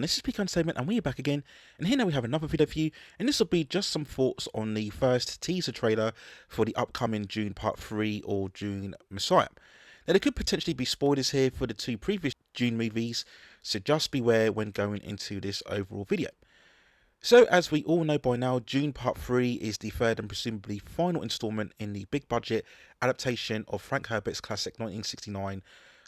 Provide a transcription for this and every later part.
everyone, this is Peak Entertainment and we're back again, and here now we have another video for you, and this will be just some thoughts on the first teaser trailer for the upcoming Dune Part 3 or Dune Messiah. Now there could potentially be spoilers here for the two previous Dune movies, so just beware when going into this overall video. So as we all know by now, Dune Part 3 is the third and presumably final installment in the big budget adaptation of Frank Herbert's classic 1969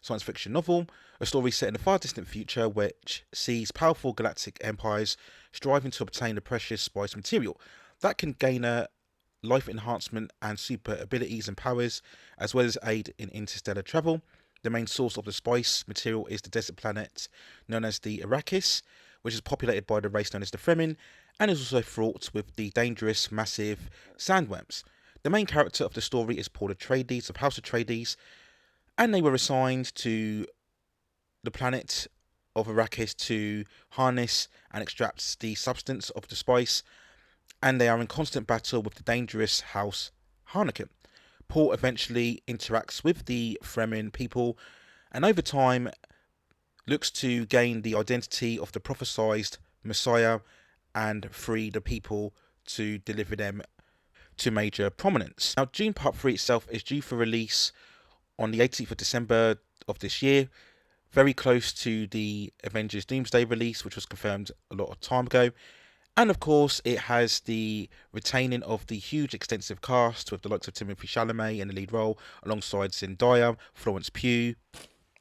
science fiction novel, a story set in a far distant future which sees powerful galactic empires striving to obtain the precious spice material that can gain a life enhancement and super abilities and powers, as well as aid in interstellar travel. The main source of the spice material is the desert planet known as the Arrakis, which is populated by the race known as the Fremen, and is also fraught with the dangerous, massive sandworms. The main character of the story is Paul Atreides of House Atreides, and they were assigned to the planet of Arrakis to harness and extract the substance of the spice, and they are in constant battle with the dangerous House Harkonnen. Paul eventually interacts with the Fremen people, and over time looks to gain the identity of the prophesied Messiah and free the people to deliver them to major prominence. Now, Dune Part 3 itself is due for release on the 18th of December of this year, very close to the Avengers Doomsday release, which was confirmed a lot of time ago. And of course, it has the retaining of the huge extensive cast with the likes of Timothée Chalamet in the lead role, alongside Zendaya, Florence Pugh,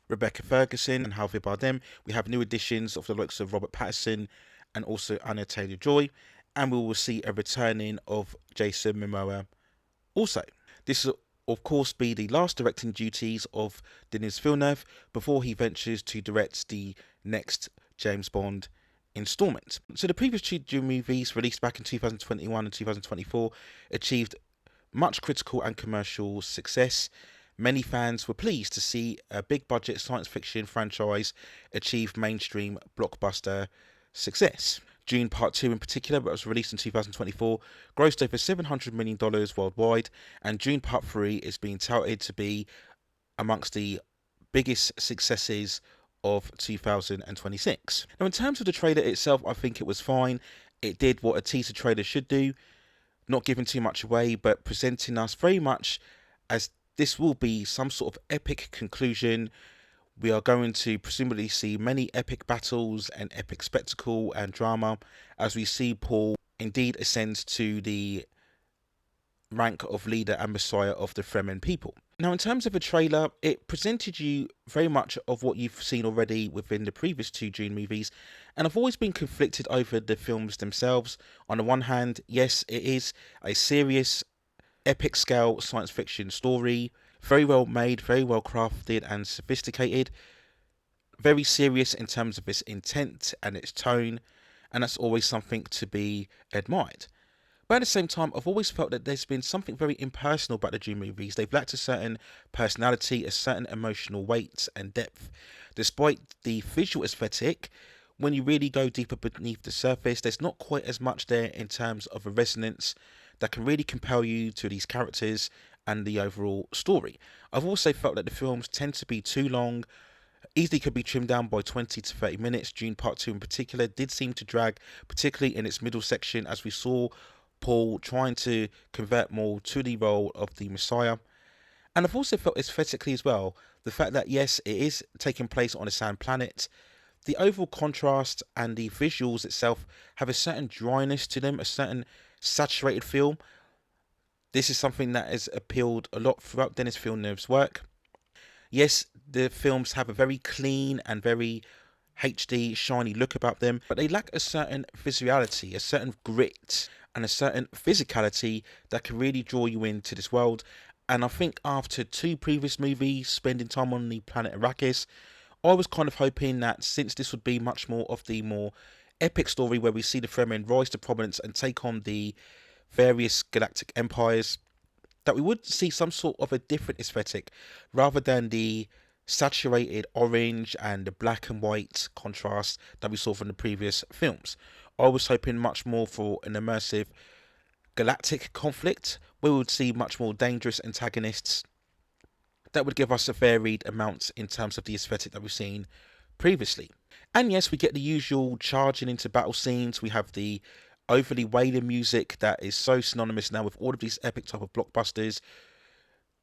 Rebecca Ferguson and Xavier Bardem. We have new additions of the likes of Robert Pattison and also Anya Taylor-Joy, and we will see a returning of Jason Momoa also. This will of course be the last directing duties of Denis Villeneuve before he ventures to direct the next James Bond installment. So the previous two Dune movies, released back in 2021 and 2024, achieved much critical and commercial success. Many fans were pleased to see a big budget science fiction franchise achieve mainstream blockbuster success. Dune Part 2 in particular, that was released in 2024, grossed over $700 million worldwide, and Dune Part 3 is being touted to be amongst the biggest successes of 2026. Now in terms of the trailer itself, I think it was fine. It did what a teaser trailer should do, not giving too much away, but presenting us very much as this will be some sort of epic conclusion. We are going to presumably see many epic battles and epic spectacle and drama as we see Paul indeed ascends to the rank of leader and messiah of the Fremen people. Now in terms of a trailer, it presented you very much of what you've seen already within the previous two Dune movies, and I've always been conflicted over the films themselves. On the one hand, yes, it is a serious epic scale science fiction story, very well made, very well crafted and sophisticated, very serious in terms of its intent and its tone, and that's always something to be admired. But at the same time, I've always felt that there's been something very impersonal about the Dune movies. They've lacked a certain personality, a certain emotional weight and depth. Despite the visual aesthetic, when you really go deeper beneath the surface, there's not quite as much there in terms of a resonance that can really compel you to these characters and the overall story. I've also felt that the films tend to be too long, easily could be trimmed down by 20 to 30 minutes. Dune Part 2 in particular did seem to drag, particularly in its middle section, as we saw Paul trying to convert more to the role of the Messiah. And I've also felt aesthetically as well, the fact that yes, it is taking place on a sand planet, the overall contrast and the visuals itself have a certain dryness to them, a certain saturated feel. This is something that has appealed a lot throughout Denis Villeneuve's work. Yes, the films have a very clean and very HD, shiny look about them, but they lack a certain visuality, a certain grit, and a certain physicality that can really draw you into this world. And I think after two previous movies spending time on the planet Arrakis, I was kind of hoping that since this would be much more of the more epic story where we see the Fremen rise to prominence and take on the various galactic empires, that we would see some sort of a different aesthetic rather than the saturated orange and the black and white contrast that we saw from the previous films. I was hoping much more for an immersive galactic conflict where we would see much more dangerous antagonists that would give us a varied amount in terms of the aesthetic that we've seen previously. And yes, we get the usual charging into battle scenes. We have the overly wailing music that is so synonymous now with all of these epic type of blockbusters.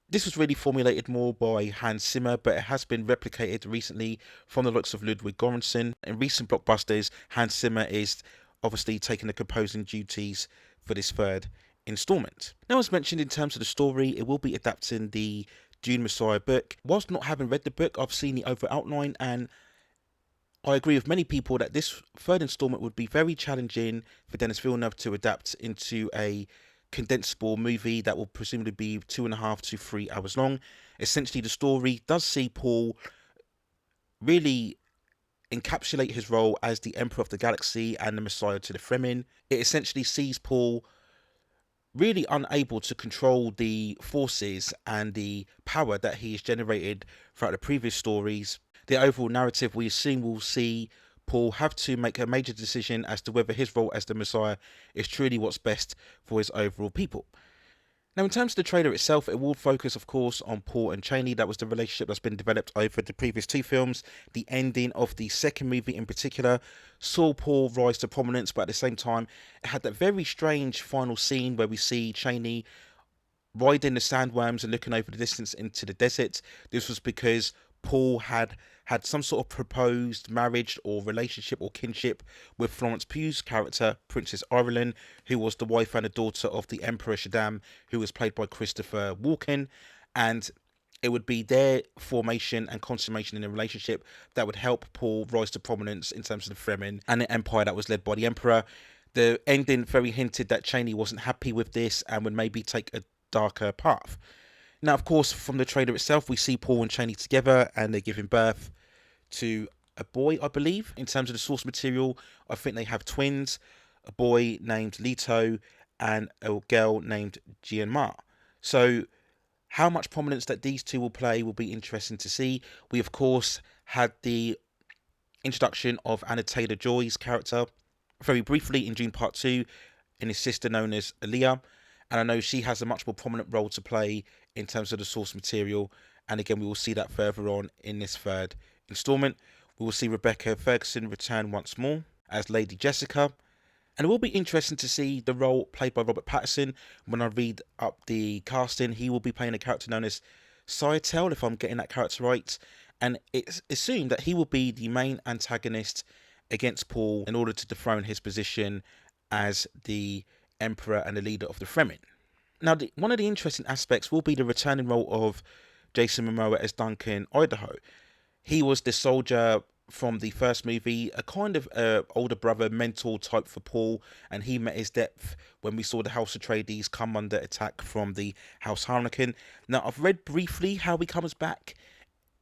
This was really formulated more by Hans Zimmer, but it has been replicated recently from the likes of Ludwig Göransson. In recent blockbusters, Hans Zimmer is obviously taking the composing duties for this third installment. Now, as mentioned, in terms of the story, it will be adapting the Dune Messiah book. Whilst not having read the book, I've seen the over outline, and I agree with many people that this third installment would be very challenging for Denis Villeneuve to adapt into a condensable movie that will presumably be 2.5 to 3 hours long. Essentially, the story does see Paul really encapsulate his role as the Emperor of the Galaxy and the Messiah to the Fremen. It essentially sees Paul really unable to control the forces and the power that he has generated throughout the previous stories. The overall narrative, we assume, will see Paul have to make a major decision as to whether his role as the Messiah is truly what's best for his overall people. Now, in terms of the trailer itself, it will focus, of course, on Paul and Chani. That was the relationship that's been developed over the previous two films. The ending of the second movie in particular saw Paul rise to prominence, but at the same time, it had that very strange final scene where we see Chani riding the sandworms and looking over the distance into the desert. This was because Paul had some sort of proposed marriage or relationship or kinship with Florence Pugh's character, Princess Ireland, who was the wife and the daughter of the Emperor Shaddam, who was played by Christopher Walken. And it would be their formation and consummation in a relationship that would help Paul rise to prominence in terms of the Fremen and the empire that was led by the Emperor. The ending very hinted that Chani wasn't happy with this and would maybe take a darker path. Now, of course, from the trailer itself, we see Paul and Chani together and they're giving birth to a boy, I believe. In terms of the source material, I think they have twins, a boy named Leto and a girl named Jianma. So how much prominence that these two will play will be interesting to see. We, of course, had the introduction of Anna Taylor-Joy's character very briefly in Dune Part 2, and his sister known as Aaliyah. And I know she has a much more prominent role to play in terms of the source material. And again, we will see that further on in this third installment. We will see Rebecca Ferguson return once more as Lady Jessica. And it will be interesting to see the role played by Robert Pattison. When I read up the casting, he will be playing a character known as Scytale, if I'm getting that character right. And it's assumed that he will be the main antagonist against Paul in order to dethrone his position as the Emperor and the leader of the Fremen. Now, one of the interesting aspects will be the returning role of Jason Momoa as Duncan Idaho. He was the soldier from the first movie, a kind of older brother mentor type for Paul, and he met his depth when we saw the House Atreides come under attack from the House Harkonnen. Now, I've read briefly how he comes back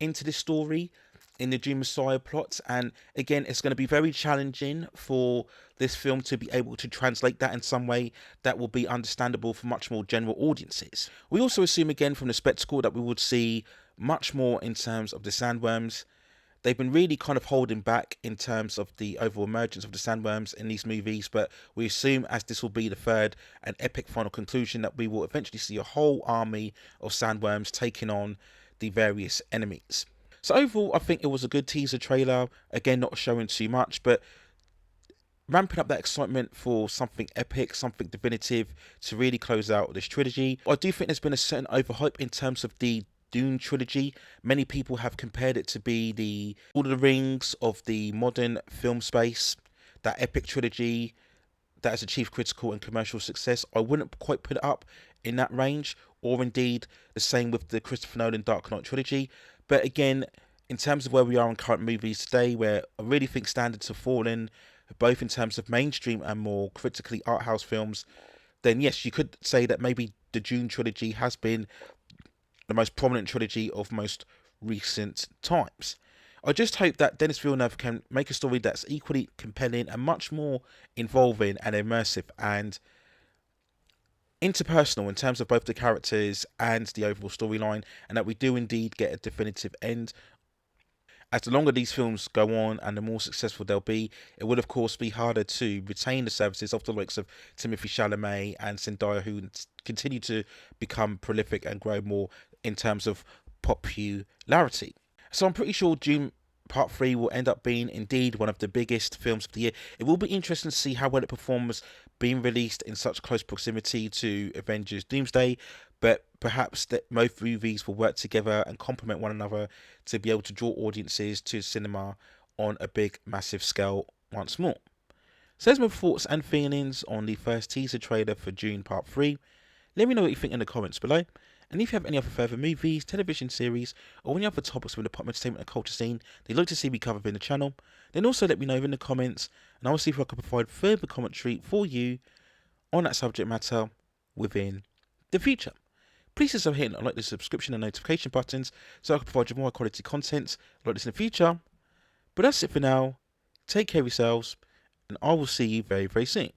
into this story in the Dune Messiah plot, and again, it's going to be very challenging for this film to be able to translate that in some way that will be understandable for much more general audiences. We also assume again from the spectacle that we would see much more in terms of the sandworms. They've been really kind of holding back in terms of the overall emergence of the sandworms in these movies, but we assume as this will be the third and epic final conclusion that we will eventually see a whole army of sandworms taking on the various enemies. So overall, I think it was a good teaser trailer. Again, not showing too much, but ramping up that excitement for something epic, something definitive to really close out this trilogy. I do think there's been a certain overhype in terms of the Dune trilogy. Many people have compared it to be the Lord of the Rings of the modern film space, that epic trilogy that has achieved critical and commercial success. I wouldn't quite put it up in that range, or indeed the same with the Christopher Nolan Dark Knight trilogy. But again, in terms of where we are in current movies today, where I really think standards have fallen, both in terms of mainstream and more critically art house films, then yes, you could say that maybe the Dune trilogy has been the most prominent trilogy of most recent times. I just hope that Denis Villeneuve can make a story that's equally compelling and much more involving and immersive and interpersonal in terms of both the characters and the overall storyline, and that we do indeed get a definitive end. As the longer these films go on and the more successful they'll be, it will of course be harder to retain the services of the likes of Timothée Chalamet and Zendaya, who continue to become prolific and grow more in terms of popularity. So I'm pretty sure Dune Part 3 will end up being indeed one of the biggest films of the year. It will be interesting to see how well it performs being released in such close proximity to Avengers Doomsday, but perhaps that both movies will work together and complement one another to be able to draw audiences to cinema on a big, massive scale once more. So there's my thoughts and feelings on the first teaser trailer for Dune Part 3. Let me know what you think in the comments below. And if you have any other further movies, television series, or any other topics within the pop entertainment and culture scene that you'd like to see me cover in the channel, then also let me know in the comments, and I'll see if I can provide further commentary for you on that subject matter within the future. Please consider hitting like the subscription and notification buttons so I can provide you more quality content like this in the future. But that's it for now. Take care of yourselves, and I will see you very, very soon.